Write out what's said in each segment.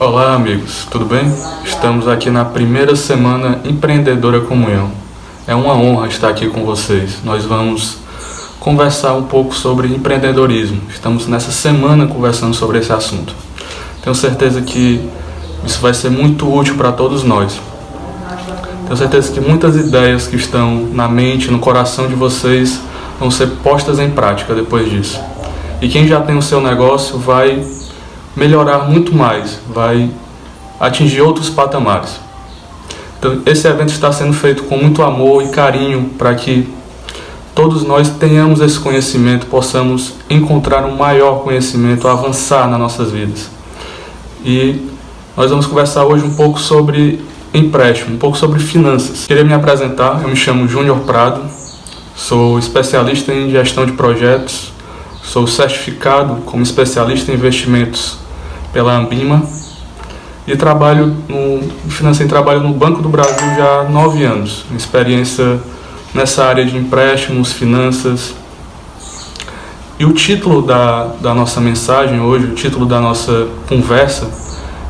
Olá amigos, tudo bem? Estamos aqui na primeira semana Empreendedora Comunhão. É uma honra estar aqui com vocês. Nós vamos conversar um pouco sobre empreendedorismo. Estamos nessa semana conversando sobre esse assunto. Tenho certeza que isso vai ser muito útil para todos nós. Tenho certeza que muitas ideias que estão na mente, no coração de vocês vão ser postas em prática depois disso. E quem já tem o seu negócio vai melhorar muito mais, vai atingir outros patamares. Então, esse evento está sendo feito com muito amor e carinho para que todos nós tenhamos esse conhecimento, possamos encontrar um maior conhecimento, avançar nas nossas vidas. E nós vamos conversar hoje um pouco sobre empréstimo, um pouco sobre finanças. Queria me apresentar, eu me chamo Júnior Prado, sou especialista em gestão de projetos, sou certificado como especialista em investimentos pela Ambima e trabalho no Banco do Brasil já há 9 anos. Uma experiência nessa área de empréstimos, finanças. E o título da nossa mensagem hoje, o título da nossa conversa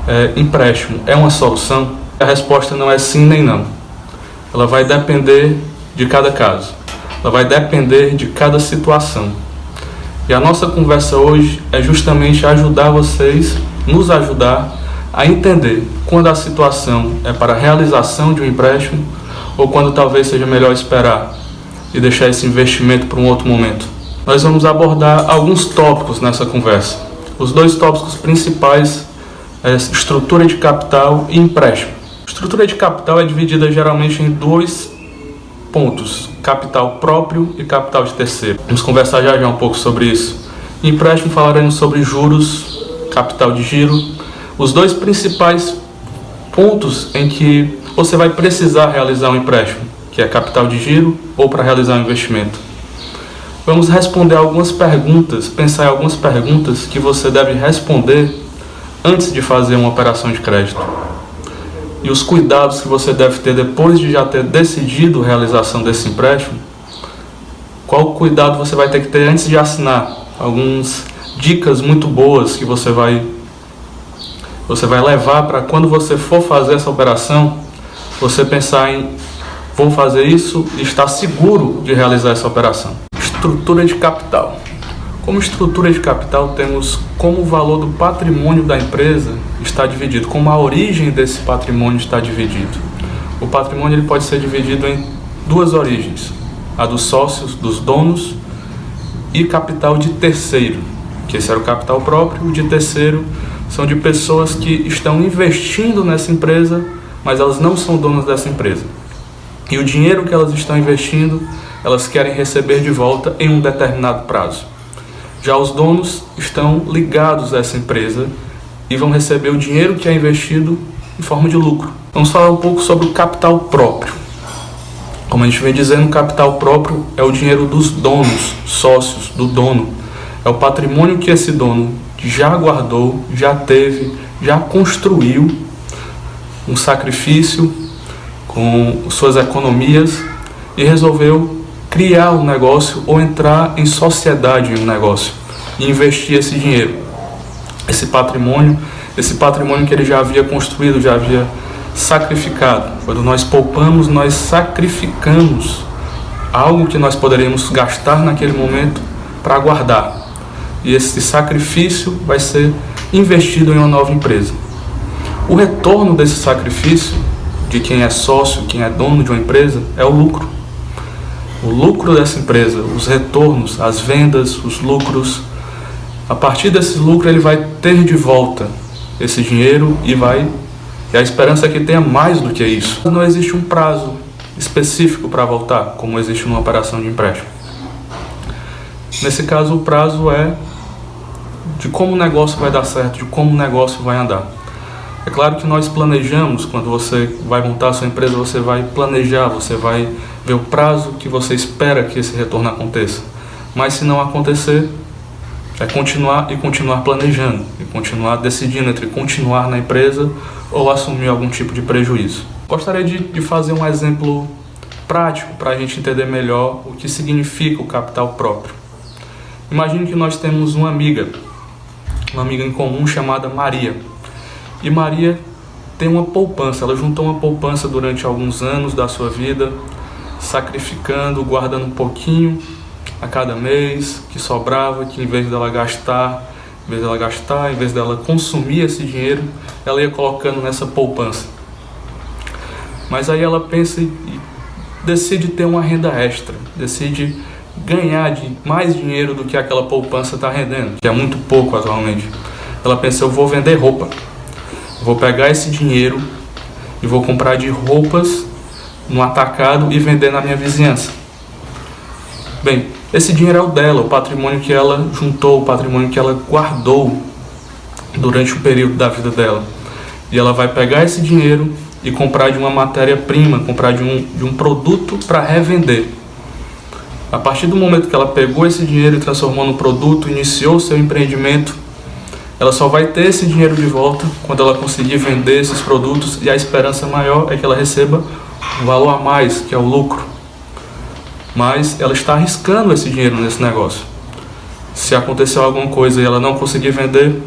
é empréstimo é uma solução? A resposta não é sim nem não. Ela vai depender de cada caso. Ela vai depender de cada situação. E a nossa conversa hoje é justamente ajudar vocês, nos ajudar a entender quando a situação é para a realização de um empréstimo ou quando talvez seja melhor esperar e deixar esse investimento para um outro momento. Nós vamos abordar alguns tópicos nessa conversa. Os 2 tópicos principais é estrutura de capital e empréstimo. Estrutura de capital é dividida geralmente em 2 pontos: capital próprio e capital de terceiro. Vamos conversar já um pouco sobre isso. Em empréstimo falaremos sobre juros, capital de giro, os 2 principais pontos em que você vai precisar realizar um empréstimo, que é capital de giro ou para realizar um investimento. Vamos responder algumas perguntas, pensar em algumas perguntas que você deve responder antes de fazer uma operação de crédito. E os cuidados que você deve ter depois de já ter decidido a realização desse empréstimo. Qual cuidado você vai ter que ter antes de assinar? Algumas dicas muito boas que você vai levar para quando você for fazer essa operação, você pensar em vou fazer isso e estar seguro de realizar essa operação. Estrutura de capital. Como estrutura de capital, temos como o valor do patrimônio da empresa está dividido, como a origem desse patrimônio está dividido. O patrimônio ele pode ser dividido em 2 origens, a dos sócios, dos donos, e capital de terceiro, que esse era o capital próprio. O de terceiro são de pessoas que estão investindo nessa empresa, mas elas não são donas dessa empresa. E o dinheiro que elas estão investindo, elas querem receber de volta em um determinado prazo. Já os donos estão ligados a essa empresa e vão receber o dinheiro que é investido em forma de lucro. Vamos falar um pouco sobre o capital próprio. Como a gente vem dizendo, o capital próprio é o dinheiro dos donos, sócios, do dono. É o patrimônio que esse dono já guardou, já teve, já construiu um sacrifício com suas economias e resolveu criar um negócio ou entrar em sociedade em um negócio e investir esse dinheiro, esse patrimônio que ele já havia construído, já havia sacrificado. Quando nós poupamos, nós sacrificamos algo que nós poderíamos gastar naquele momento para guardar. E esse sacrifício vai ser investido em uma nova empresa. O retorno desse sacrifício, de quem é sócio, quem é dono de uma empresa, é o lucro. O lucro dessa empresa, os retornos, as vendas, os lucros. A partir desse lucro ele vai ter de volta esse dinheiro e a esperança é que tenha mais do que isso. Não existe um prazo específico para voltar, como existe numa operação de empréstimo. Nesse caso, o prazo é de como o negócio vai dar certo, de como o negócio vai andar. É claro que nós planejamos, quando você vai montar a sua empresa, você vai planejar, você vai ver o prazo que você espera que esse retorno aconteça. Mas se não acontecer, é continuar planejando, e continuar decidindo entre continuar na empresa ou assumir algum tipo de prejuízo. Gostaria de fazer um exemplo prático para a gente entender melhor o que significa o capital próprio. Imagine que nós temos uma amiga em comum chamada Maria. E Maria tem uma poupança, ela juntou uma poupança durante alguns anos da sua vida, sacrificando, guardando um pouquinho a cada mês que sobrava, que em vez dela consumir esse dinheiro, ela ia colocando nessa poupança. Mas aí ela pensa e decide ter uma renda extra, decide ganhar mais dinheiro do que aquela poupança está rendendo, que é muito pouco atualmente. Ela pensa, eu vou vender roupa, vou pegar esse dinheiro e vou comprar de roupas no atacado e vender na minha vizinhança. Bem, esse dinheiro é o dela, o patrimônio que ela juntou, o patrimônio que ela guardou durante o período da vida dela. E ela vai pegar esse dinheiro e comprar de uma matéria-prima, comprar de um produto para revender. A partir do momento que ela pegou esse dinheiro e transformou no produto, iniciou seu empreendimento, ela só vai ter esse dinheiro de volta quando ela conseguir vender esses produtos, e a esperança maior é que ela receba um valor a mais, que é o lucro. Mas ela está arriscando esse dinheiro nesse negócio. Se aconteceu alguma coisa e ela não conseguir vender,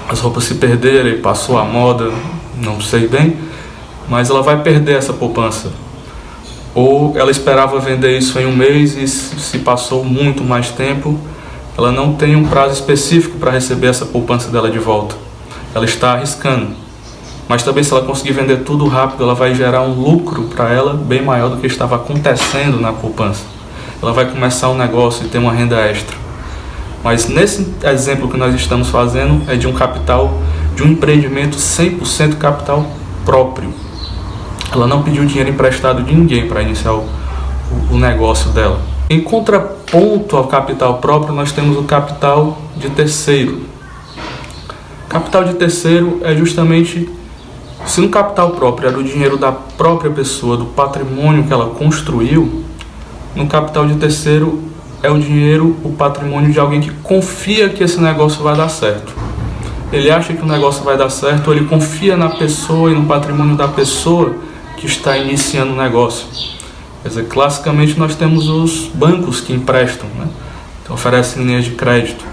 as roupas se perderem, passou a moda, não sei bem, mas ela vai perder essa poupança. Ou ela esperava vender isso em um mês e se passou muito mais tempo, ela não tem um prazo específico para receber essa poupança dela de volta. Ela está arriscando. Mas também, se ela conseguir vender tudo rápido, ela vai gerar um lucro para ela bem maior do que estava acontecendo na poupança. Ela vai começar um negócio e ter uma renda extra. Mas nesse exemplo que nós estamos fazendo é de um capital, de um empreendimento 100% capital próprio. Ela não pediu dinheiro emprestado de ninguém para iniciar o negócio dela. Em contraponto ao capital próprio, nós temos o capital de terceiro. Capital de terceiro é justamente, se no capital próprio era o dinheiro da própria pessoa, do patrimônio que ela construiu, no capital de terceiro é o dinheiro, o patrimônio de alguém que confia que esse negócio vai dar certo. Ele acha que o negócio vai dar certo, ou ele confia na pessoa e no patrimônio da pessoa que está iniciando o negócio. Quer dizer, classicamente nós temos os bancos que emprestam, né? Então, oferecem linhas de crédito.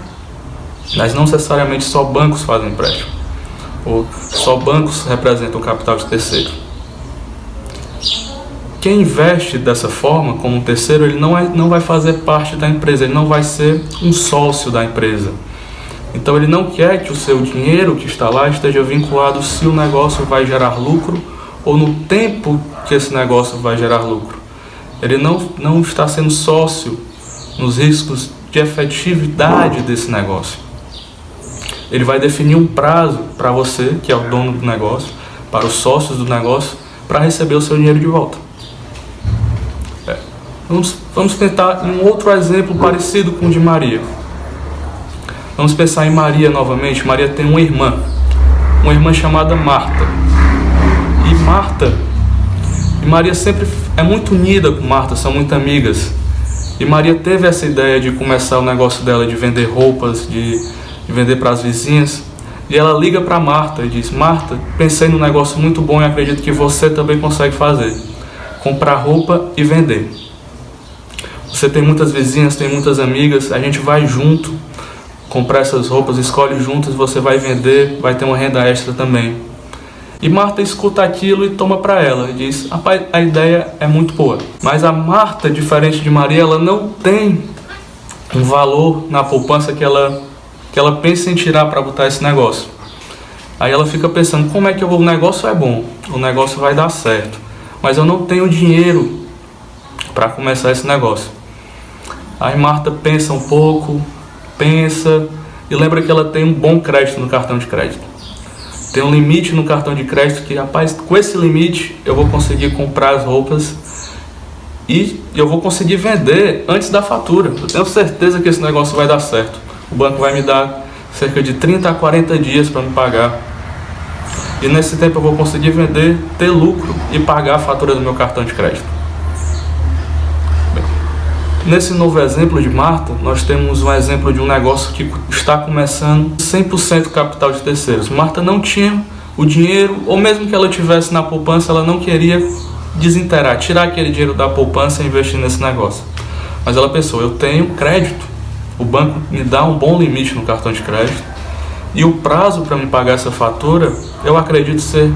Mas não necessariamente só bancos fazem empréstimo, ou só bancos representam o capital de terceiro. Quem investe dessa forma, como um terceiro, ele não vai fazer parte da empresa, ele não vai ser um sócio da empresa. Então ele não quer que o seu dinheiro que está lá esteja vinculado se o negócio vai gerar lucro ou no tempo que esse negócio vai gerar lucro. Ele não está sendo sócio nos riscos de efetividade desse negócio. Ele vai definir um prazo para você, que é o dono do negócio, para os sócios do negócio, para receber o seu dinheiro de volta. Vamos tentar um outro exemplo parecido com o de Maria. Vamos pensar em Maria novamente. Maria tem uma irmã chamada Marta. E Maria sempre é muito unida com Marta, são muito amigas. E Maria teve essa ideia de começar o negócio dela, de vender roupas, de vender para as vizinhas. E ela liga para Marta e diz: Marta, pensei num negócio muito bom e acredito que você também consegue fazer. Comprar roupa e vender. Você tem muitas vizinhas, tem muitas amigas, a gente vai junto comprar essas roupas, escolhe juntas, você vai vender, vai ter uma renda extra também. E Marta escuta aquilo e toma para ela e diz: rapaz, a ideia é muito boa. Mas a Marta, diferente de Maria, ela não tem um valor na poupança que ela pensa em tirar para botar esse negócio. Aí ela fica pensando: como é que o negócio é bom, o negócio vai dar certo, mas eu não tenho dinheiro para começar esse negócio. Aí Marta pensa um pouco, e lembra que ela tem um bom crédito no cartão de crédito. Tem um limite no cartão de crédito que, rapaz, com esse limite eu vou conseguir comprar as roupas e eu vou conseguir vender antes da fatura. Eu tenho certeza que esse negócio vai dar certo. O banco vai me dar cerca de 30 a 40 dias para me pagar. E nesse tempo eu vou conseguir vender, ter lucro e pagar a fatura do meu cartão de crédito. Nesse novo exemplo de Marta, nós temos um exemplo de um negócio que está começando 100% capital de terceiros. Marta não tinha o dinheiro, ou mesmo que ela tivesse na poupança, ela não queria desinterar, tirar aquele dinheiro da poupança e investir nesse negócio. Mas ela pensou: eu tenho crédito, o banco me dá um bom limite no cartão de crédito, E o prazo para me pagar essa fatura, eu acredito ser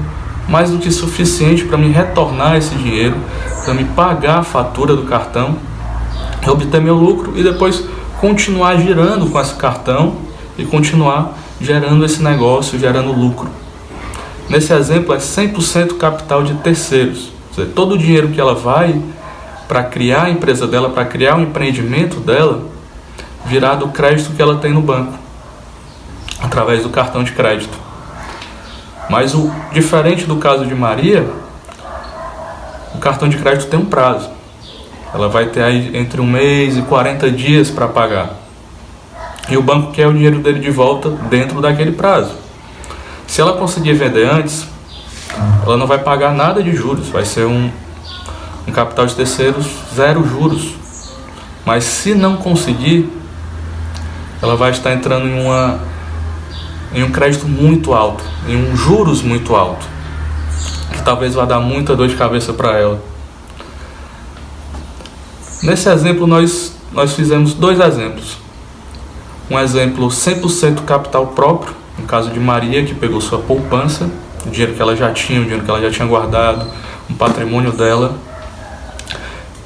mais do que suficiente para me retornar esse dinheiro, para me pagar a fatura do cartão, obter meu lucro e depois continuar girando com esse cartão e continuar gerando esse negócio, gerando lucro. Nesse exemplo é 100% capital de terceiros. Ou seja, todo o dinheiro que ela vai para criar a empresa dela, para criar o empreendimento dela, virá do crédito que ela tem no banco, através do cartão de crédito. Mas o diferente do caso de Maria, o cartão de crédito tem um prazo. Ela vai ter aí entre 1 mês e 40 dias para pagar. E o banco quer o dinheiro dele de volta dentro daquele prazo. Se ela conseguir vender antes, ela não vai pagar nada de juros. Vai ser um capital de terceiros 0 juros. Mas se não conseguir, ela vai estar entrando em um crédito muito alto, em um juros muito alto, que talvez vá dar muita dor de cabeça para ela. Nesse exemplo nós fizemos 2 exemplos. Um exemplo 100% capital próprio, no caso de Maria, que pegou sua poupança, o dinheiro que ela já tinha, o dinheiro que ela já tinha guardado, um patrimônio dela,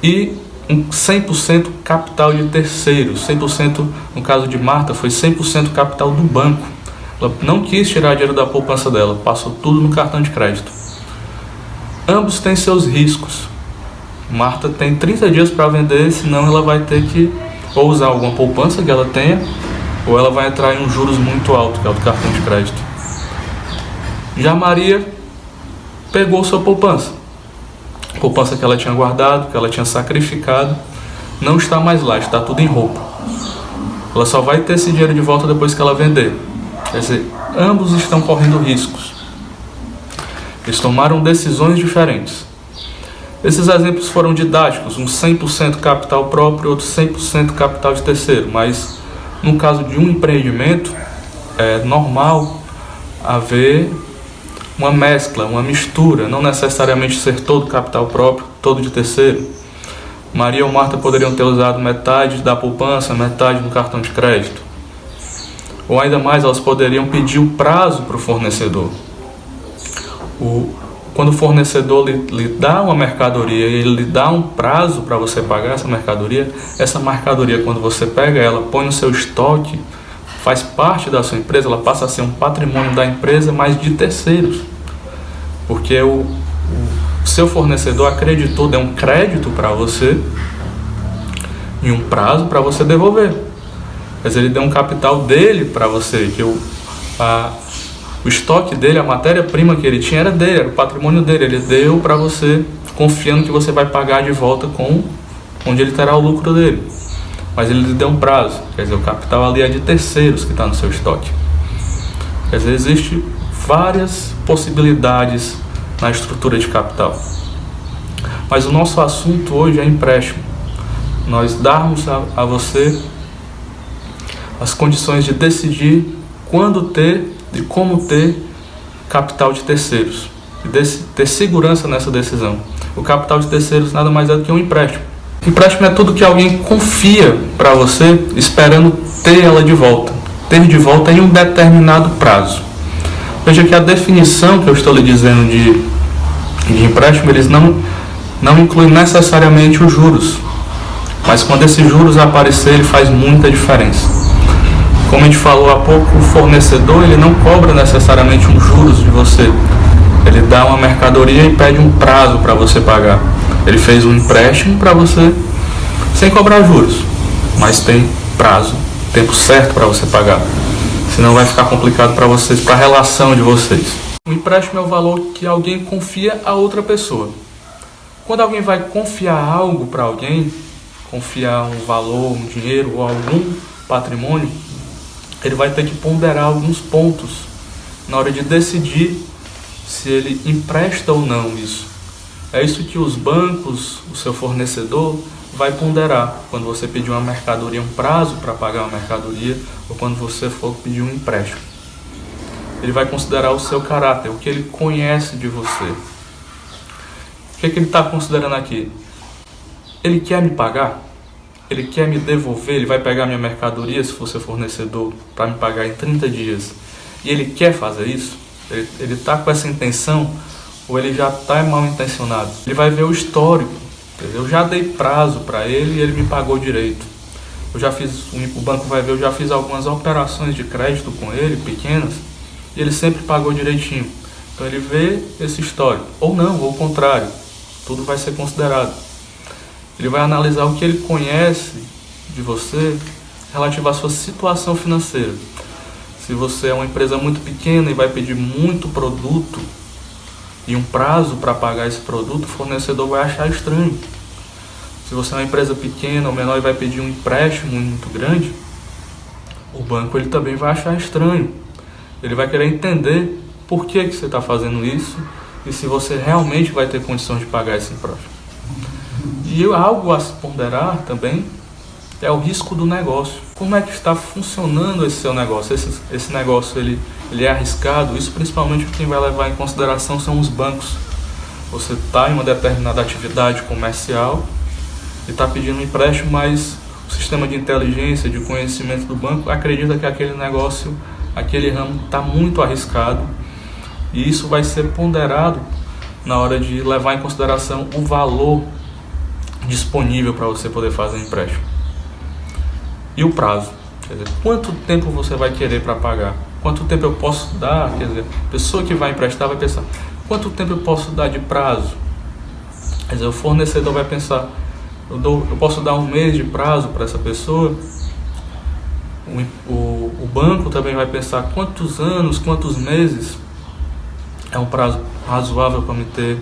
e um 100% capital de terceiros. 100%, no caso de Marta, foi 100% capital do banco. Ela não quis tirar dinheiro da poupança dela, passou tudo no cartão de crédito. Ambos têm seus riscos. Marta tem 30 dias para vender, senão ela vai ter que ou usar alguma poupança que ela tenha, ou ela vai entrar em um juros muito alto, que é o do cartão de crédito. Já Maria pegou sua poupança. A poupança que ela tinha guardado, que ela tinha sacrificado, não está mais lá, está tudo em roupa. Ela só vai ter esse dinheiro de volta depois que ela vender. Quer dizer, ambos estão correndo riscos. Eles tomaram decisões diferentes. Esses exemplos foram didáticos, um 100% capital próprio e outro 100% capital de terceiro, mas no caso de um empreendimento, é normal haver uma mescla, uma mistura, não necessariamente ser todo capital próprio, todo de terceiro. Maria ou Marta poderiam ter usado metade da poupança, metade do cartão de crédito. Ou ainda mais, elas poderiam pedir o prazo para o fornecedor. Quando o fornecedor lhe dá uma mercadoria e ele lhe dá um prazo para você pagar essa mercadoria, quando você pega ela, põe no seu estoque, faz parte da sua empresa, ela passa a ser um patrimônio da empresa, mas de terceiros. Porque o seu fornecedor acreditou, deu um crédito para você e um prazo para você devolver. Quer dizer, ele deu um capital dele para você, que o estoque dele, a matéria-prima que ele tinha era dele, era o patrimônio dele. Ele deu para você, confiando que você vai pagar de volta com onde ele terá o lucro dele. Mas ele lhe deu um prazo, quer dizer, o capital ali é de terceiros que está no seu estoque. Quer dizer, existem várias possibilidades na estrutura de capital. Mas o nosso assunto hoje é empréstimo. Nós darmos a você as condições de decidir quando ter e como ter capital de terceiros e ter segurança nessa decisão. O capital de terceiros nada mais é do que um empréstimo. Empréstimo é tudo que alguém confia para você, esperando ter ela de volta, ter de volta em um determinado prazo. Veja que a definição que eu estou lhe dizendo de empréstimo, eles não incluem necessariamente os juros, mas quando esses juros aparecer, ele faz muita diferença. Como a gente falou há pouco, o fornecedor ele não cobra necessariamente um juros de você. Ele dá uma mercadoria e pede um prazo para você pagar. Ele fez um empréstimo para você sem cobrar juros, mas tem prazo, tempo certo para você pagar. Senão vai ficar complicado para vocês, para a relação de vocês. O empréstimo é o valor que alguém confia a outra pessoa. Quando alguém vai confiar algo para alguém, confiar um valor, um dinheiro ou algum patrimônio, ele vai ter que ponderar alguns pontos na hora de decidir se ele empresta ou não isso. É isso que os bancos, o seu fornecedor, vai ponderar quando você pedir uma mercadoria, um prazo para pagar uma mercadoria, ou quando você for pedir um empréstimo. Ele vai considerar o seu caráter, o que ele conhece de você. O que ele está considerando aqui? Ele quer me pagar? Ele quer me devolver? Ele vai pegar minha mercadoria, se for seu fornecedor, para me pagar em 30 dias. e ele quer fazer isso, ele está com essa intenção, ou ele já está mal intencionado. Ele vai ver o histórico. Eu já dei prazo para ele e ele me pagou direito. O banco vai ver, eu já fiz algumas operações de crédito com ele, pequenas, e ele sempre pagou direitinho. Então ele vê esse histórico. Ou não, ou o contrário. Tudo vai ser considerado. Ele vai analisar o que ele conhece de você relativo à sua situação financeira. Se você é uma empresa muito pequena e vai pedir muito produto e um prazo para pagar esse produto, o fornecedor vai achar estranho. Se você é uma empresa pequena ou menor e vai pedir um empréstimo muito grande, o banco ele também vai achar estranho. Ele vai querer entender por que você está fazendo isso e se você realmente vai ter condições de pagar esse empréstimo. E algo a se ponderar também é o risco do negócio. Como é que está funcionando esse seu negócio? Esse negócio ele é arriscado? Isso principalmente quem vai levar em consideração são os bancos. Você está em uma determinada atividade comercial e está pedindo um empréstimo, mas o sistema de inteligência, de conhecimento do banco acredita que aquele negócio, aquele ramo está muito arriscado, e isso vai ser ponderado na hora de levar em consideração o valor disponível para você poder fazer empréstimo. E o prazo, quer dizer, quanto tempo você vai querer para pagar? Quanto tempo eu posso dar? Quer dizer, a pessoa que vai emprestar vai pensar, quanto tempo eu posso dar de prazo? Quer dizer, o fornecedor vai pensar, eu posso dar 1 mês de prazo para essa pessoa. O banco também vai pensar quantos anos, quantos meses é um prazo razoável para me ter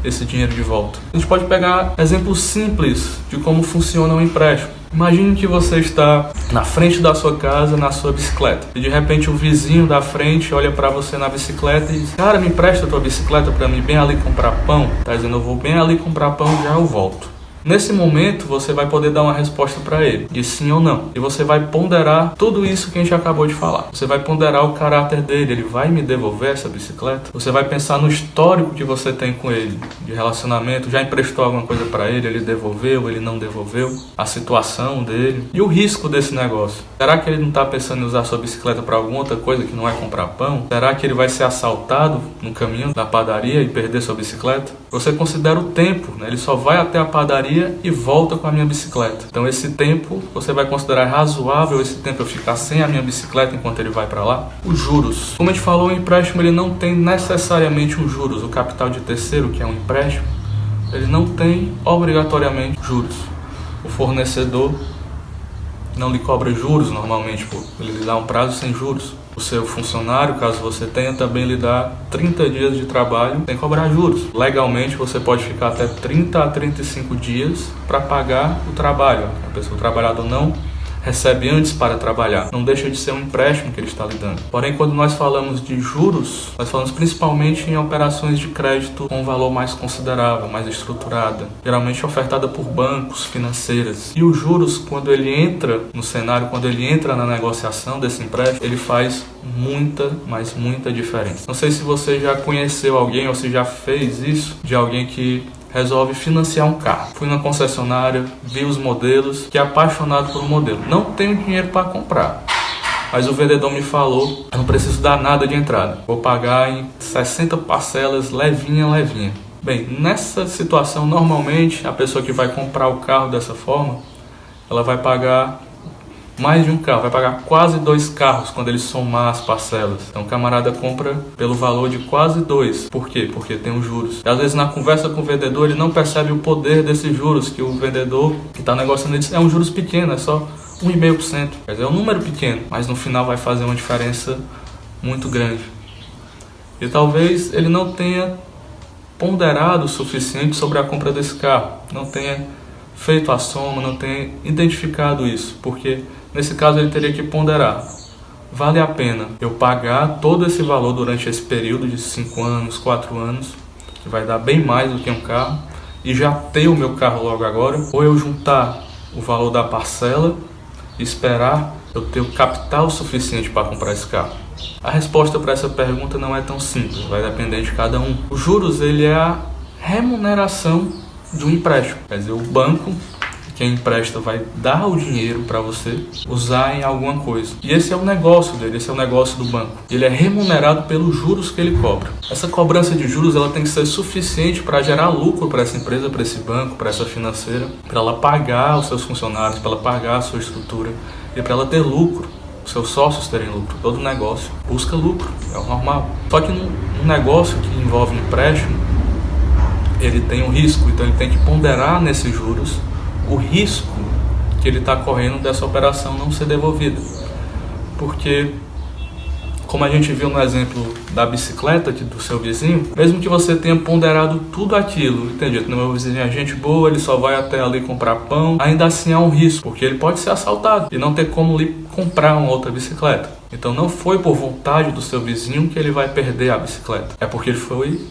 esse dinheiro de volta. A gente pode pegar exemplos simples de como funciona um empréstimo. Imagine que você está na frente da sua casa, na sua bicicleta, e de repente o vizinho da frente olha para você na bicicleta e diz, cara, me empresta a tua bicicleta para mim bem ali comprar pão. Tá dizendo, eu vou bem ali comprar pão, já eu volto. Nesse momento, você vai poder dar uma resposta para ele, de sim ou não. E você vai ponderar tudo isso que a gente acabou de falar. Você vai ponderar o caráter dele, ele vai me devolver essa bicicleta? Você vai pensar no histórico que você tem com ele, de relacionamento, já emprestou alguma coisa para ele devolveu, ele não devolveu, a situação dele e o risco desse negócio. Será que ele não está pensando em usar sua bicicleta para alguma outra coisa que não é comprar pão? Será que ele vai ser assaltado no caminho da padaria e perder sua bicicleta? Você considera o tempo, né? Ele só vai até a padaria e volta com a minha bicicleta. Então esse tempo, você vai considerar razoável esse tempo eu ficar sem a minha bicicleta enquanto ele vai para lá? Os juros. Como a gente falou, o empréstimo ele não tem necessariamente um juros. O capital de terceiro, que é um empréstimo, ele não tem obrigatoriamente juros. O fornecedor não lhe cobra juros normalmente, ele lhe dá um prazo sem juros. O seu funcionário, caso você tenha, também lhe dá 30 dias de trabalho sem cobrar juros. Legalmente você pode ficar até 30 a 35 dias para pagar o trabalho. O trabalhador não recebe antes para trabalhar. Não deixa de ser um empréstimo que ele está lhe dando. Porém, quando nós falamos de juros, nós falamos principalmente em operações de crédito com um valor mais considerável, mais estruturada, geralmente ofertada por bancos, financeiras. E os juros, quando ele entra no cenário, quando ele entra na negociação desse empréstimo, ele faz muita, mas muita diferença. Não sei se você já conheceu alguém ou se já fez isso, de alguém que resolve financiar um carro. Fui na concessionária, vi os modelos, fiquei apaixonado por um modelo. Não tenho dinheiro para comprar, mas o vendedor me falou, eu não preciso dar nada de entrada. Vou pagar em 60 parcelas, levinha. Bem, nessa situação, normalmente, a pessoa que vai comprar o carro dessa forma, ela vai pagar mais de um carro, vai pagar quase 2 carros quando ele somar as parcelas. Então o camarada compra pelo valor de quase 2. Por quê? Porque tem os juros. E às vezes na conversa com o vendedor ele não percebe o poder desses juros, que o vendedor que está negociando diz, é um juros pequeno, é só 1,5%. Quer dizer, é um número pequeno, mas no final vai fazer uma diferença muito grande. E talvez ele não tenha ponderado o suficiente sobre a compra desse carro, não tenha feito a soma, não tenha identificado isso, porque nesse caso ele teria que ponderar, vale a pena eu pagar todo esse valor durante esse período de 5 anos, 4 anos, que vai dar bem mais do que um carro, e já ter o meu carro logo agora, ou eu juntar o valor da parcela e esperar eu ter o capital suficiente para comprar esse carro? A resposta para essa pergunta não é tão simples, vai depender de cada um. Os juros ele é a remuneração de um empréstimo, quer dizer, o banco quem empresta vai dar o dinheiro para você usar em alguma coisa. E esse é o negócio dele, esse é o negócio do banco. Ele é remunerado pelos juros que ele cobra. Essa cobrança de juros ela tem que ser suficiente para gerar lucro para essa empresa, para esse banco, para essa financeira, para ela pagar os seus funcionários, para ela pagar a sua estrutura e para ela ter lucro. Os seus sócios terem lucro. Todo negócio busca lucro, é o normal. Só que num negócio que envolve empréstimo, ele tem um risco, então ele tem que ponderar nesses juros o risco que ele está correndo dessa operação não ser devolvida. Porque, como a gente viu no exemplo da bicicleta do seu vizinho, mesmo que você tenha ponderado tudo aquilo, entendi, no meu vizinho é gente boa, ele só vai até ali comprar pão, ainda assim há um risco, porque ele pode ser assaltado e não ter como lhe comprar uma outra bicicleta. Então não foi por vontade do seu vizinho que ele vai perder a bicicleta. É porque foi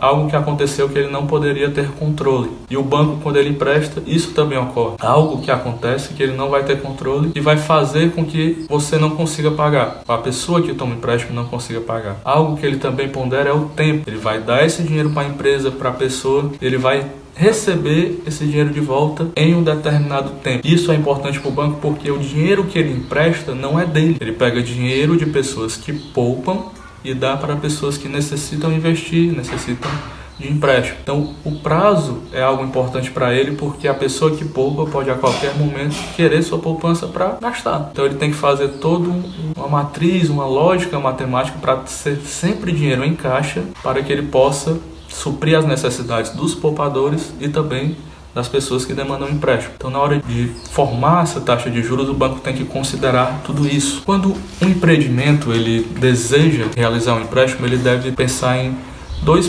algo que aconteceu que ele não poderia ter controle. E o banco, quando ele empresta, isso também ocorre. Algo que acontece que ele não vai ter controle e vai fazer com que você não consiga pagar. A pessoa que toma empréstimo não consiga pagar. Algo que ele também pondera é o tempo. Ele vai dar esse dinheiro para a empresa, para a pessoa, ele vai receber esse dinheiro de volta em um determinado tempo. Isso é importante para o banco porque o dinheiro que ele empresta não é dele. Ele pega dinheiro de pessoas que poupam e dá para pessoas que necessitam investir, necessitam de empréstimo. Então, o prazo é algo importante para ele porque a pessoa que poupa pode a qualquer momento querer sua poupança para gastar. Então, ele tem que fazer toda uma matriz, uma lógica matemática para ser sempre dinheiro em caixa para que ele possa suprir as necessidades dos poupadores e também das pessoas que demandam empréstimo. Então, na hora de formar essa taxa de juros, o banco tem que considerar tudo isso. Quando um empreendimento ele deseja realizar um empréstimo, ele deve pensar em dois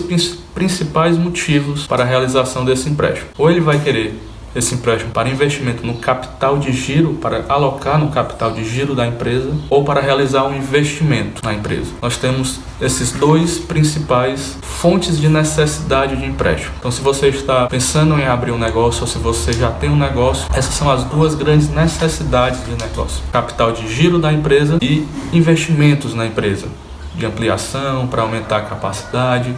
principais motivos para a realização desse empréstimo. Ou ele vai querer esse empréstimo para investimento no capital de giro, para alocar no capital de giro da empresa, ou para realizar um investimento na empresa. Nós temos esses dois principais fontes de necessidade de empréstimo. Então, se você está pensando em abrir um negócio ou se você já tem um negócio, essas são as duas grandes necessidades de negócio: capital de giro da empresa e investimentos na empresa, de ampliação, para aumentar a capacidade.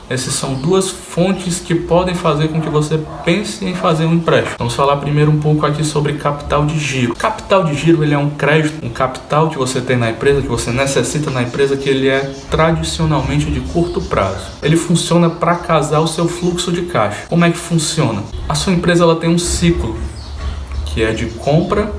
Essas são duas fontes que podem fazer com que você pense em fazer um empréstimo. Vamos falar primeiro um pouco aqui sobre capital de giro. Capital de giro ele é um crédito, um capital que você tem na empresa, que você necessita na empresa, que ele é tradicionalmente de curto prazo. Ele funciona para casar o seu fluxo de caixa. Como é que funciona? A sua empresa ela tem um ciclo, que é de compra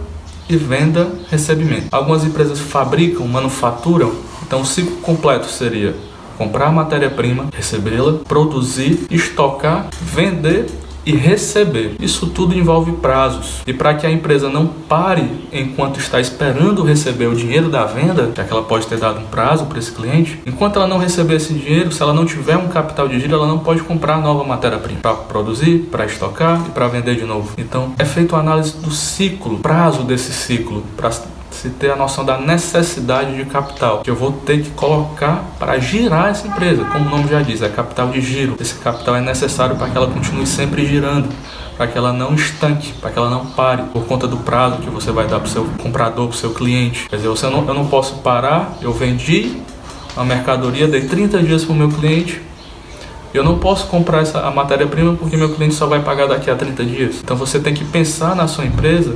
e venda, recebimento. Algumas empresas fabricam, manufaturam, então o ciclo completo seria comprar a matéria-prima, recebê-la, produzir, estocar, vender e receber. Isso tudo envolve prazos. E para que a empresa não pare enquanto está esperando receber o dinheiro da venda, já que ela pode ter dado um prazo para esse cliente, enquanto ela não receber esse dinheiro, se ela não tiver um capital de giro, ela não pode comprar nova matéria-prima para produzir, para estocar e para vender de novo. Então, é feita uma análise do ciclo, prazo desse ciclo, para se ter a noção da necessidade de capital que eu vou ter que colocar para girar essa empresa. Como o nome já diz, é capital de giro. Esse capital é necessário para que ela continue sempre girando, para que ela não estanque, para que ela não pare por conta do prazo que você vai dar para o seu comprador, para o seu cliente. Quer dizer, eu não posso parar, eu vendi a mercadoria, dei 30 dias para o meu cliente, eu não posso comprar a matéria-prima porque meu cliente só vai pagar daqui a 30 dias. Então você tem que pensar na sua empresa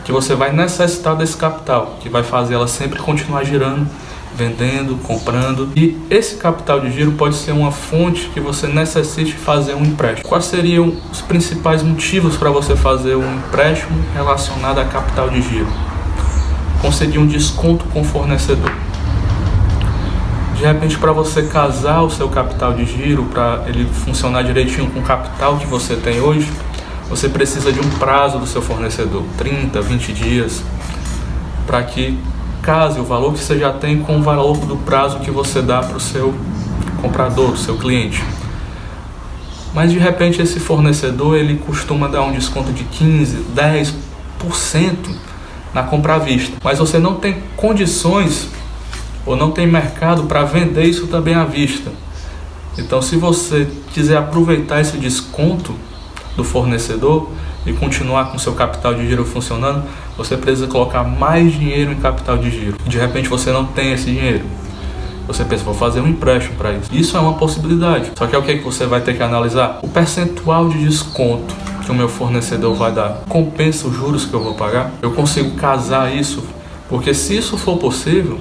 que você vai necessitar desse capital, que vai fazer ela sempre continuar girando, vendendo, comprando. E esse capital de giro pode ser uma fonte que você necessite fazer um empréstimo. Quais seriam os principais motivos para você fazer um empréstimo relacionado a capital de giro? Conseguir um desconto com o fornecedor. De repente, para você casar o seu capital de giro, para ele funcionar direitinho com o capital que você tem hoje, você precisa de um prazo do seu fornecedor, 30, 20 dias, para que case o valor que você já tem com o valor do prazo que você dá para o seu comprador, o seu cliente. Mas de repente esse fornecedor ele costuma dar um desconto de 15, 10% na compra à vista. Mas você não tem condições ou não tem mercado para vender isso também à vista. Então, se você quiser aproveitar esse desconto do fornecedor e continuar com seu capital de giro funcionando, você precisa colocar mais dinheiro em capital de giro. De repente você não tem esse dinheiro. Você pensa, vou fazer um empréstimo para isso. Isso é uma possibilidade. Só que é o que você vai ter que analisar? O percentual de desconto que o meu fornecedor vai dar compensa os juros que eu vou pagar? Eu consigo casar isso? Porque se isso for possível,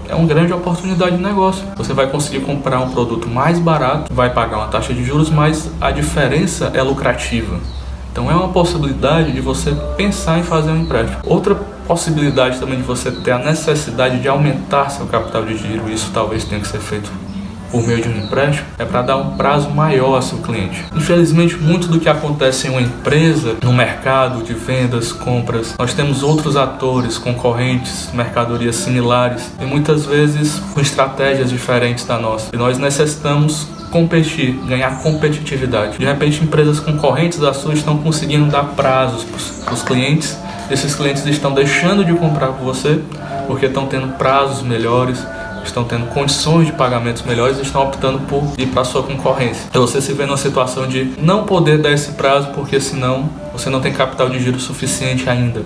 é uma grande oportunidade de negócio. Você vai conseguir comprar um produto mais barato, vai pagar uma taxa de juros, mas a diferença é lucrativa. Então é uma possibilidade de você pensar em fazer um empréstimo. Outra possibilidade também de você ter a necessidade de aumentar seu capital de giro, isso talvez tenha que ser feito por meio de um empréstimo, é para dar um prazo maior ao seu cliente. Infelizmente, muito do que acontece em uma empresa, no mercado de vendas, compras, nós temos outros atores, concorrentes, mercadorias similares e muitas vezes com estratégias diferentes da nossa. E nós necessitamos competir, ganhar competitividade. De repente, empresas concorrentes da sua estão conseguindo dar prazos para os clientes. Esses clientes estão deixando de comprar com você porque estão tendo prazos melhores, estão tendo condições de pagamentos melhores e estão optando por ir para a sua concorrência. Então você se vê numa situação de não poder dar esse prazo porque senão você não tem capital de giro suficiente ainda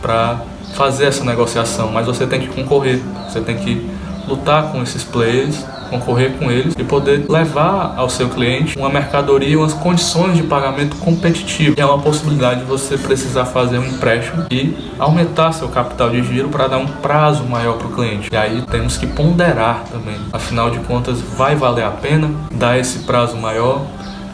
para fazer essa negociação, mas você tem que concorrer, você tem que lutar com esses players, concorrer com eles e poder levar ao seu cliente uma mercadoria, umas condições de pagamento competitivo. É uma possibilidade de você precisar fazer um empréstimo e aumentar seu capital de giro para dar um prazo maior para o cliente. E aí temos que ponderar também. Afinal de contas, vai valer a pena dar esse prazo maior?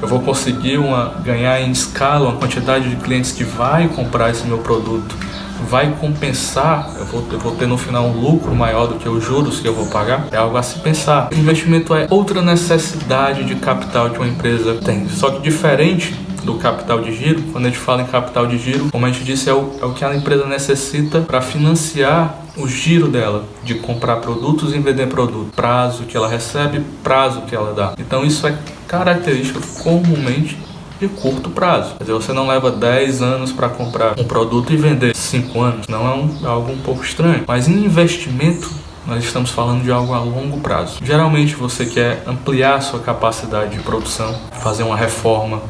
Eu vou conseguir ganhar em escala uma quantidade de clientes que vai comprar esse meu produto? Vai compensar, eu vou ter no final um lucro maior do que os juros que eu vou pagar? É algo a se pensar. Investimento é outra necessidade de capital que uma empresa tem. Só que diferente do capital de giro, quando a gente fala em capital de giro, como a gente disse, é o que a empresa necessita para financiar o giro dela, de comprar produtos e vender produtos. Prazo que ela recebe, prazo que ela dá. Então isso é característica comumente de curto prazo. Quer dizer, você não leva 10 anos para comprar um produto e vender 5 anos. Não é algo um pouco estranho. Mas em investimento, nós estamos falando de algo a longo prazo. Geralmente você quer ampliar sua capacidade de produção, fazer uma reforma,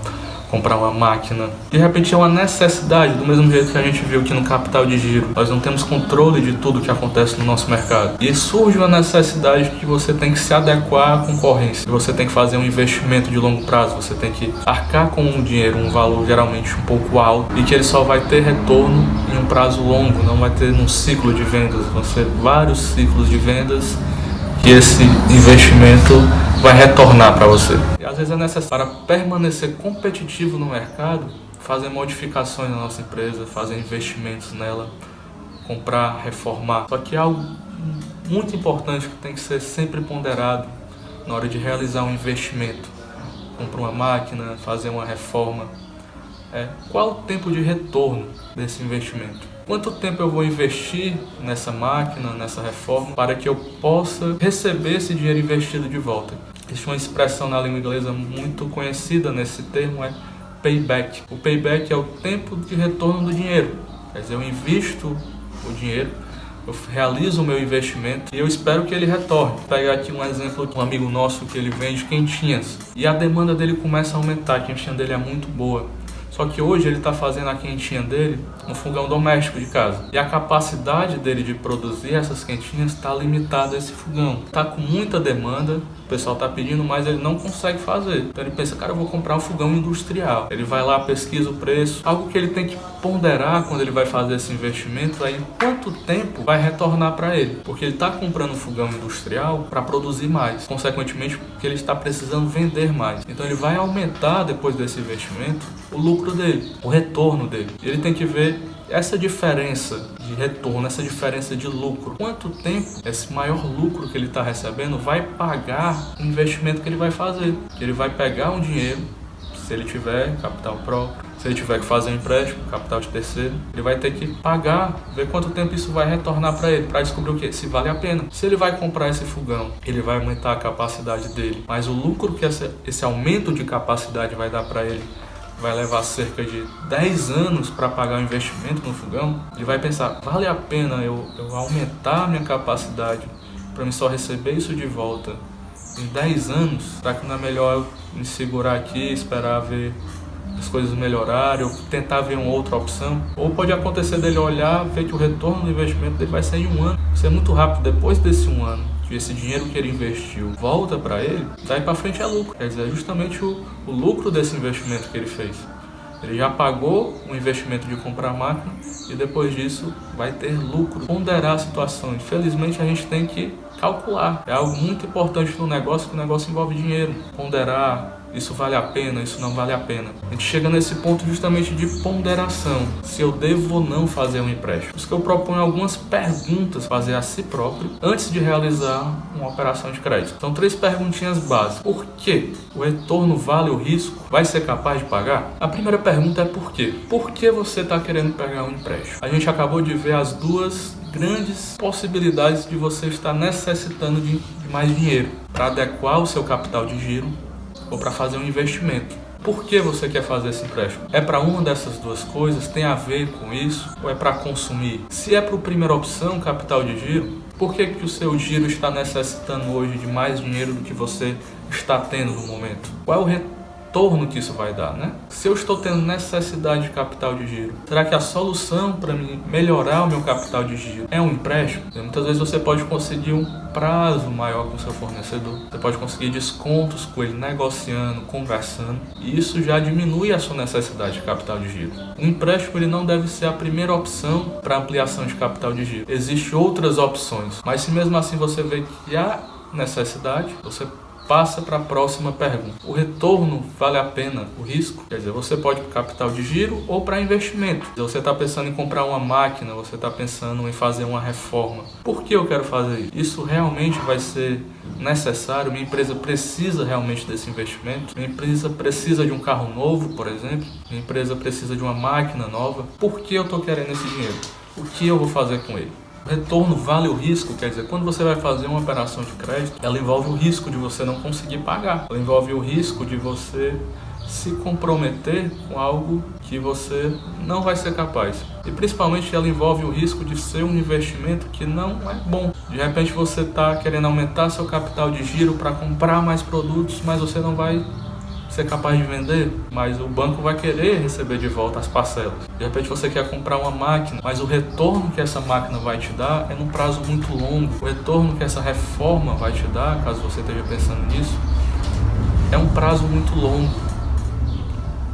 comprar uma máquina. De repente é uma necessidade, do mesmo jeito que a gente viu que no capital de giro nós não temos controle de tudo que acontece no nosso mercado. E surge uma necessidade que você tem que se adequar à concorrência. Você tem que fazer um investimento de longo prazo, você tem que arcar com um dinheiro, um valor geralmente um pouco alto e que ele só vai ter retorno em um prazo longo, não vai ter num ciclo de vendas, vão ser vários ciclos de vendas que esse investimento vai retornar para você. E às vezes é necessário, para permanecer competitivo no mercado, fazer modificações na nossa empresa, fazer investimentos nela, comprar, reformar. Só que é algo muito importante que tem que ser sempre ponderado na hora de realizar um investimento. Comprar uma máquina, fazer uma reforma. Qual o tempo de retorno desse investimento? Quanto tempo eu vou investir nessa máquina, nessa reforma, para que eu possa receber esse dinheiro investido de volta? Existe uma expressão na língua inglesa muito conhecida nesse termo, é payback. O payback é o tempo de retorno do dinheiro. Quer dizer, eu invisto o dinheiro, eu realizo o meu investimento e eu espero que ele retorne. Vou pegar aqui um exemplo de um amigo nosso que ele vende quentinhas e a demanda dele começa a aumentar, a quentinha dele é muito boa. Só que hoje ele está fazendo a quentinha dele no fogão doméstico de casa. E a capacidade dele de produzir essas quentinhas está limitada a esse fogão. Está com muita demanda, o pessoal está pedindo, mas ele não consegue fazer. Então ele pensa, cara, eu vou comprar um fogão industrial. Ele vai lá, pesquisa o preço. Algo que ele tem que ponderar quando ele vai fazer esse investimento é em quanto tempo vai retornar para ele. Porque ele está comprando um fogão industrial para produzir mais. Consequentemente, porque ele está precisando vender mais. Então ele vai aumentar, depois desse investimento, o lucro dele, o retorno dele. Ele tem que ver essa diferença de retorno, essa diferença de lucro. Quanto tempo esse maior lucro que ele está recebendo vai pagar o investimento que ele vai fazer. Ele vai pegar um dinheiro, se ele tiver capital próprio, se ele tiver que fazer um empréstimo, capital de terceiro, ele vai ter que pagar, ver quanto tempo isso vai retornar para ele, para descobrir o que? Se vale a pena. Se ele vai comprar esse fogão, ele vai aumentar a capacidade dele, mas o lucro que esse aumento de capacidade vai dar para ele vai levar cerca de 10 anos para pagar o investimento no fogão, ele vai pensar, vale a pena eu aumentar a minha capacidade para mim só receber isso de volta em 10 anos? Será que não é melhor eu me segurar aqui, esperar ver as coisas melhorarem, ou tentar ver uma outra opção? Ou pode acontecer dele olhar, ver que o retorno do investimento dele vai ser em 1 ano. Vai ser muito rápido, depois desse 1 ano. Que esse dinheiro que ele investiu volta para ele, daí para frente é lucro. Quer dizer, é justamente o lucro desse investimento que ele fez. Ele já pagou o investimento de comprar a máquina e depois disso vai ter lucro. Ponderar a situação. Infelizmente a gente tem que calcular. É algo muito importante no negócio, que o negócio envolve dinheiro. Ponderar, isso vale a pena, isso não vale a pena. A gente chega nesse ponto justamente de ponderação. Se eu devo ou não fazer um empréstimo. Por isso que eu proponho algumas perguntas fazer a si próprio antes de realizar uma operação de crédito. São 3 perguntinhas básicas. Por quê? O retorno vale o risco? Vai ser capaz de pagar? A primeira pergunta é por quê? Por que você está querendo pegar um empréstimo? A gente acabou de ver as duas grandes possibilidades de você estar necessitando de mais dinheiro para adequar o seu capital de giro ou para fazer um investimento. Por que você quer fazer esse empréstimo? É para uma dessas duas coisas? Tem a ver com isso? Ou é para consumir? Se é para a primeira opção, capital de giro, por que o seu giro está necessitando hoje de mais dinheiro do que você está tendo no momento? Qual é o retorno que isso vai dar, né? Se eu estou tendo necessidade de capital de giro, será que a solução para mim melhorar o meu capital de giro é um empréstimo? Muitas vezes você pode conseguir um prazo maior com o seu fornecedor, você pode conseguir descontos com ele negociando, conversando, e isso já diminui a sua necessidade de capital de giro. O empréstimo ele não deve ser a primeira opção para ampliação de capital de giro. Existem outras opções, mas se mesmo assim você vê que há necessidade, você passa para a próxima pergunta. O retorno vale a pena o risco? Quer dizer, você pode ir para capital de giro ou para investimento. Você está pensando em comprar uma máquina, você está pensando em fazer uma reforma. Por que eu quero fazer isso? Isso realmente vai ser necessário? Minha empresa precisa realmente desse investimento? Minha empresa precisa de um carro novo, por exemplo? Minha empresa precisa de uma máquina nova? Por que eu estou querendo esse dinheiro? O que eu vou fazer com ele? O retorno vale o risco, quer dizer, quando você vai fazer uma operação de crédito, ela envolve o risco de você não conseguir pagar. Ela envolve o risco de você se comprometer com algo que você não vai ser capaz. E principalmente ela envolve o risco de ser um investimento que não é bom. De repente você está querendo aumentar seu capital de giro para comprar mais produtos, mas você não vai ser capaz de vender, mas o banco vai querer receber de volta as parcelas. De repente você quer comprar uma máquina, mas o retorno que essa máquina vai te dar é num prazo muito longo. O retorno que essa reforma vai te dar, caso você esteja pensando nisso, é um prazo muito longo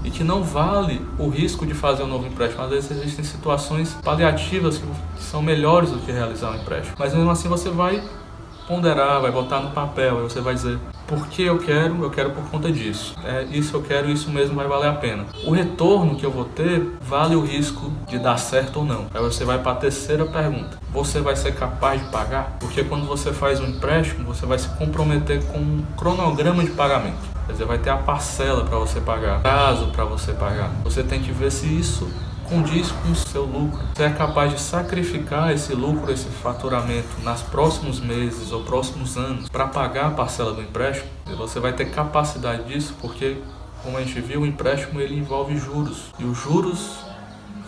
e que não vale o risco de fazer um novo empréstimo. Às vezes existem situações paliativas que são melhores do que realizar um empréstimo, mas mesmo assim você vai ponderar, vai botar no papel, aí você vai dizer: por que eu quero por conta disso. Isso eu quero, isso mesmo vai valer a pena. O retorno que eu vou ter vale o risco de dar certo ou não. Aí você vai para a terceira pergunta. Você vai ser capaz de pagar? Porque quando você faz um empréstimo, você vai se comprometer com um cronograma de pagamento. Quer dizer, vai ter a parcela para você pagar, prazo para você pagar. Você tem que ver se isso condiz com o seu lucro. Você é capaz de sacrificar esse lucro, esse faturamento nos próximos meses ou próximos anos para pagar a parcela do empréstimo? E você vai ter capacidade disso porque, como a gente viu, o empréstimo ele envolve juros. E os juros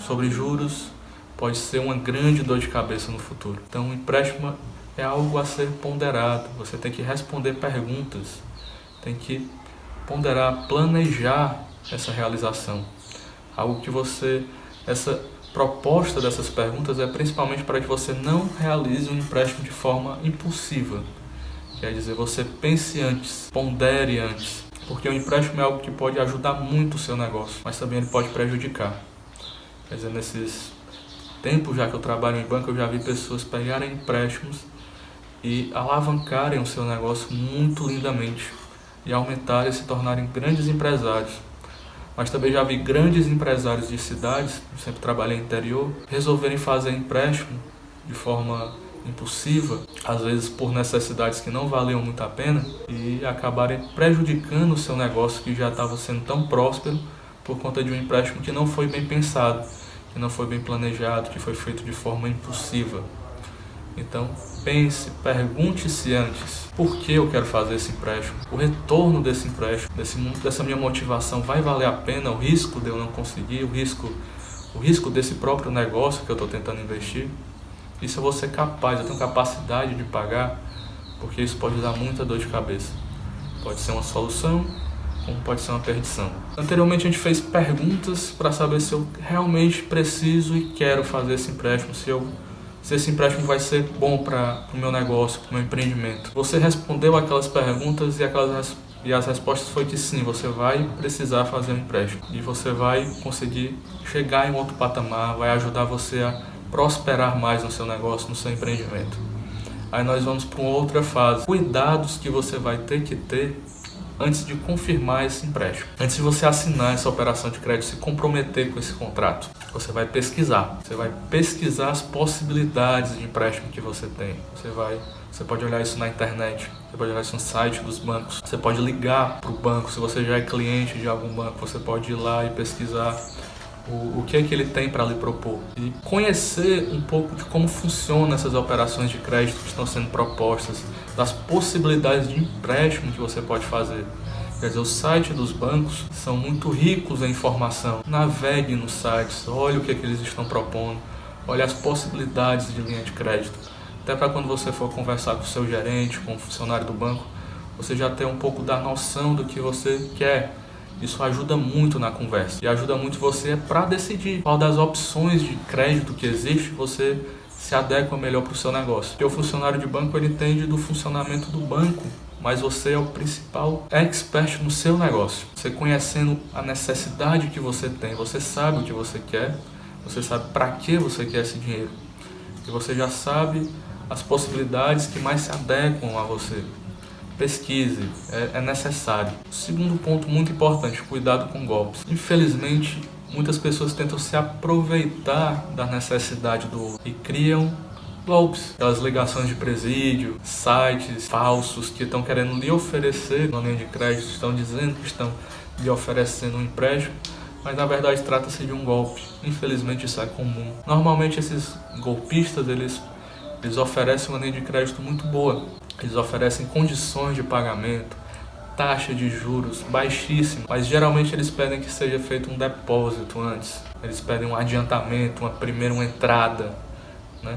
sobre juros pode ser uma grande dor de cabeça no futuro. Então o empréstimo é algo a ser ponderado. Você tem que responder perguntas, tem que ponderar, planejar essa realização. Algo que essa proposta dessas perguntas é principalmente para que você não realize um empréstimo de forma impulsiva. Quer dizer, você pense antes, pondere antes. Porque o empréstimo é algo que pode ajudar muito o seu negócio, mas também ele pode prejudicar. Quer dizer, nesses tempos já que eu trabalho em banco, eu já vi pessoas pegarem empréstimos e alavancarem o seu negócio muito lindamente e aumentarem e se tornarem grandes empresários. Mas também já vi grandes empresários de cidades, eu sempre trabalhei no interior, resolverem fazer empréstimo de forma impulsiva, às vezes por necessidades que não valiam muito a pena, e acabarem prejudicando o seu negócio que já estava sendo tão próspero por conta de um empréstimo que não foi bem pensado, que não foi bem planejado, que foi feito de forma impulsiva. Então, pense, pergunte-se antes: por que eu quero fazer esse empréstimo? O retorno desse empréstimo, dessa minha motivação, vai valer a pena? O risco de eu não conseguir, o risco desse próprio negócio que eu estou tentando investir? Isso eu vou ser capaz, eu tenho capacidade de pagar? Porque isso pode dar muita dor de cabeça. Pode ser uma solução, como pode ser uma perdição. Anteriormente a gente fez perguntas para saber se eu realmente preciso e quero fazer esse empréstimo, se esse empréstimo vai ser bom para o meu negócio, para o meu empreendimento. Você respondeu aquelas perguntas e aquelas E as respostas foi que sim, você vai precisar fazer um empréstimo e você vai conseguir chegar em outro patamar, vai ajudar você a prosperar mais no seu negócio, no seu empreendimento. Aí nós vamos para uma outra fase. Cuidados que você vai ter que ter antes de confirmar esse empréstimo. Antes de você assinar essa operação de crédito, se comprometer com esse contrato, você vai pesquisar. Você vai pesquisar as possibilidades de empréstimo que você tem. Você pode olhar isso na internet, você pode olhar isso no site dos bancos, você pode ligar para o banco. Se você já é cliente de algum banco, você pode ir lá e pesquisar o que é que ele tem para lhe propor. E conhecer um pouco de como funcionam essas operações de crédito que estão sendo propostas, das possibilidades de empréstimo que você pode fazer. Quer dizer, os sites dos bancos são muito ricos em informação. Navegue nos sites, olhe o que é que eles estão propondo, olhe as possibilidades de linha de crédito. Até para quando você for conversar com o seu gerente, com o funcionário do banco, você já ter um pouco da noção do que você quer. Isso ajuda muito na conversa e ajuda muito você para decidir qual das opções de crédito que existe você se adequa melhor para o seu negócio. Porque o funcionário de banco ele entende do funcionamento do banco, mas você é o principal expert no seu negócio. Você conhecendo a necessidade que você tem, você sabe o que você quer, você sabe para que você quer esse dinheiro e você já sabe as possibilidades que mais se adequam a você. Pesquise, é necessário. Segundo ponto muito importante, cuidado com golpes. Infelizmente, muitas pessoas tentam se aproveitar da necessidade do outro e criam golpes. Aquelas ligações de presídio, sites falsos que estão querendo lhe oferecer uma linha de crédito, estão dizendo que estão lhe oferecendo um empréstimo, mas na verdade trata-se de um golpe. Infelizmente isso é comum. Normalmente esses golpistas, eles oferecem uma linha de crédito muito boa. Eles oferecem condições de pagamento, taxa de juros baixíssima, mas geralmente eles pedem que seja feito um depósito antes. Eles pedem um adiantamento, uma entrada, né?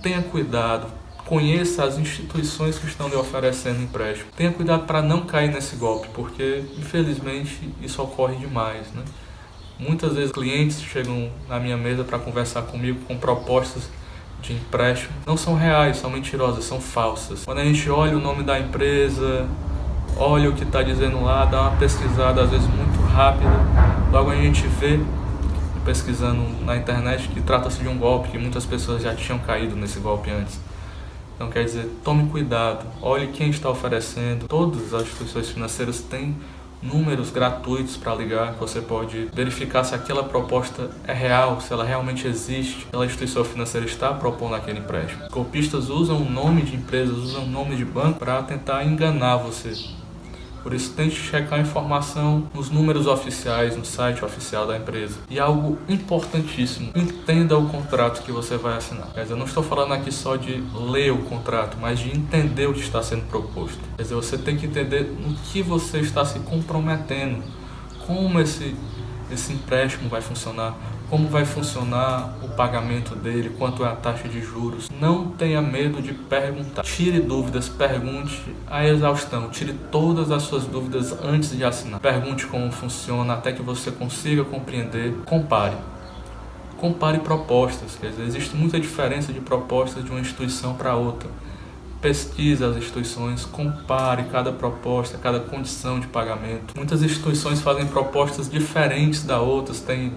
Tenha cuidado, conheça as instituições que estão lhe oferecendo empréstimo. Tenha cuidado para não cair nesse golpe, porque infelizmente isso ocorre demais, né? Muitas vezes clientes chegam na minha mesa para conversar comigo com propostas de empréstimo, não são reais, são mentirosas, são falsas. Quando a gente olha o nome da empresa, olha o que está dizendo lá, dá uma pesquisada às vezes muito rápida, logo a gente vê, pesquisando na internet, que trata-se de um golpe, que muitas pessoas já tinham caído nesse golpe antes. Então quer dizer, tome cuidado, olhe quem está oferecendo. Todas as instituições financeiras têm números gratuitos para ligar, que você pode verificar se aquela proposta é real, se ela realmente existe, aquela instituição financeira está propondo aquele empréstimo. Golpistas usam o nome de empresas, usam o nome de banco para tentar enganar você. Por isso, tente checar a informação nos números oficiais, no site oficial da empresa. E algo importantíssimo, entenda o contrato que você vai assinar. Quer dizer, eu não estou falando aqui só de ler o contrato, mas de entender o que está sendo proposto. Quer dizer, você tem que entender no que você está se comprometendo, como esse empréstimo vai funcionar, como vai funcionar o pagamento dele, quanto é a taxa de juros. Não tenha medo de perguntar. Tire dúvidas, pergunte a exaustão. Tire todas as suas dúvidas antes de assinar. Pergunte como funciona até que você consiga compreender. Compare. Compare propostas. Quer dizer, existe muita diferença de propostas de uma instituição para outra. Pesquise as instituições, compare cada proposta, cada condição de pagamento. Muitas instituições fazem propostas diferentes da outras, tem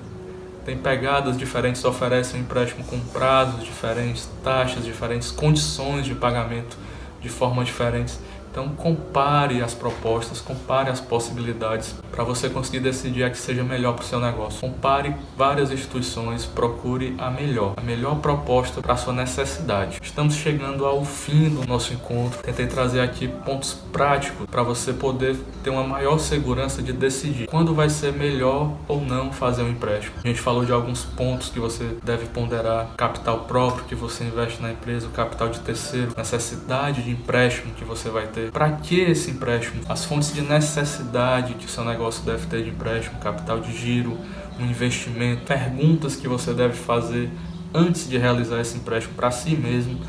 pegadas diferentes, oferecem um empréstimo com prazos diferentes, taxas diferentes, condições de pagamento de forma diferentes. Então compare as propostas, compare as possibilidades para você conseguir decidir a que seja melhor para o seu negócio. Compare várias instituições, procure a melhor proposta para a sua necessidade. Estamos chegando ao fim do nosso encontro. Tentei trazer aqui pontos práticos para você poder ter uma maior segurança de decidir quando vai ser melhor ou não fazer um empréstimo. A gente falou de alguns pontos que você deve ponderar: capital próprio que você investe na empresa, o capital de terceiro, necessidade de empréstimo que você vai ter. Para que esse empréstimo? As fontes de necessidade que o seu negócio deve ter de empréstimo, capital de giro, um investimento, perguntas que você deve fazer antes de realizar esse empréstimo para si mesmo,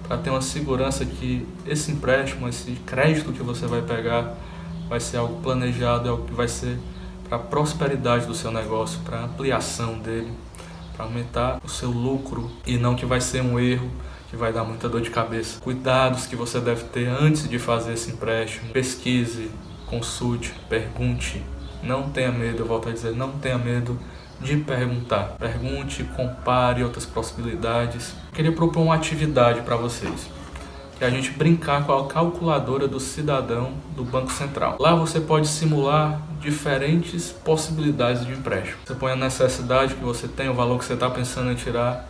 para ter uma segurança que esse empréstimo, esse crédito que você vai pegar, vai ser algo planejado, é algo que vai ser para a prosperidade do seu negócio, para a ampliação dele, para aumentar o seu lucro, e não que vai ser um erro que vai dar muita dor de cabeça. Cuidados que você deve ter antes de fazer esse empréstimo. Pesquise, consulte, pergunte. Não tenha medo, eu volto a dizer, não tenha medo de perguntar. Pergunte, compare outras possibilidades. Eu queria propor uma atividade para vocês, que é a gente brincar com a calculadora do cidadão do Banco Central. Lá você pode simular diferentes possibilidades de empréstimo. Você põe a necessidade que você tem, o valor que você está pensando em tirar,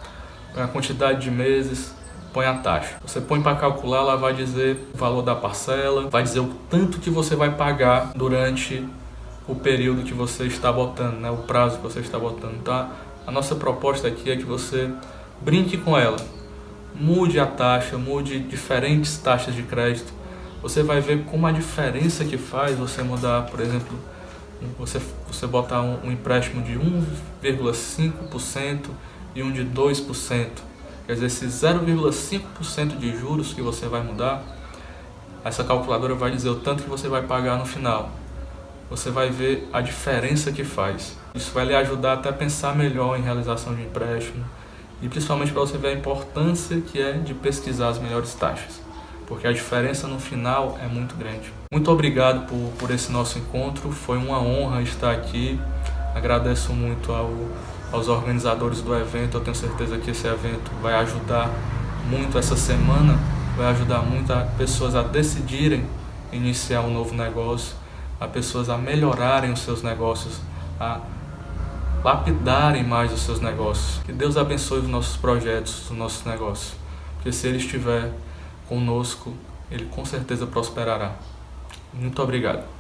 põe a quantidade de meses, põe a taxa. Você põe para calcular, ela vai dizer o valor da parcela, vai dizer o tanto que você vai pagar durante o período que você está botando, né? O prazo que você está botando. Tá? A nossa proposta aqui é que você brinque com ela. Mude a taxa, mude diferentes taxas de crédito. Você vai ver como a diferença que faz você mudar, por exemplo, você botar um empréstimo de 1,5% e um de 2%. Quer dizer, esse 0,5% de juros que você vai mudar, essa calculadora vai dizer o tanto que você vai pagar no final. Você vai ver a diferença que faz. Isso vai lhe ajudar até a pensar melhor em realização de empréstimo e principalmente para você ver a importância que é de pesquisar as melhores taxas, porque a diferença no final é muito grande. Muito obrigado por esse nosso encontro, foi uma honra estar aqui. Agradeço muito aos organizadores do evento. Eu tenho certeza que esse evento vai ajudar muito essa semana, vai ajudar muito as pessoas a decidirem iniciar um novo negócio, a pessoas a melhorarem os seus negócios, a lapidarem mais os seus negócios. Que Deus abençoe os nossos projetos, os nossos negócios, porque se Ele estiver conosco, Ele com certeza prosperará. Muito obrigado.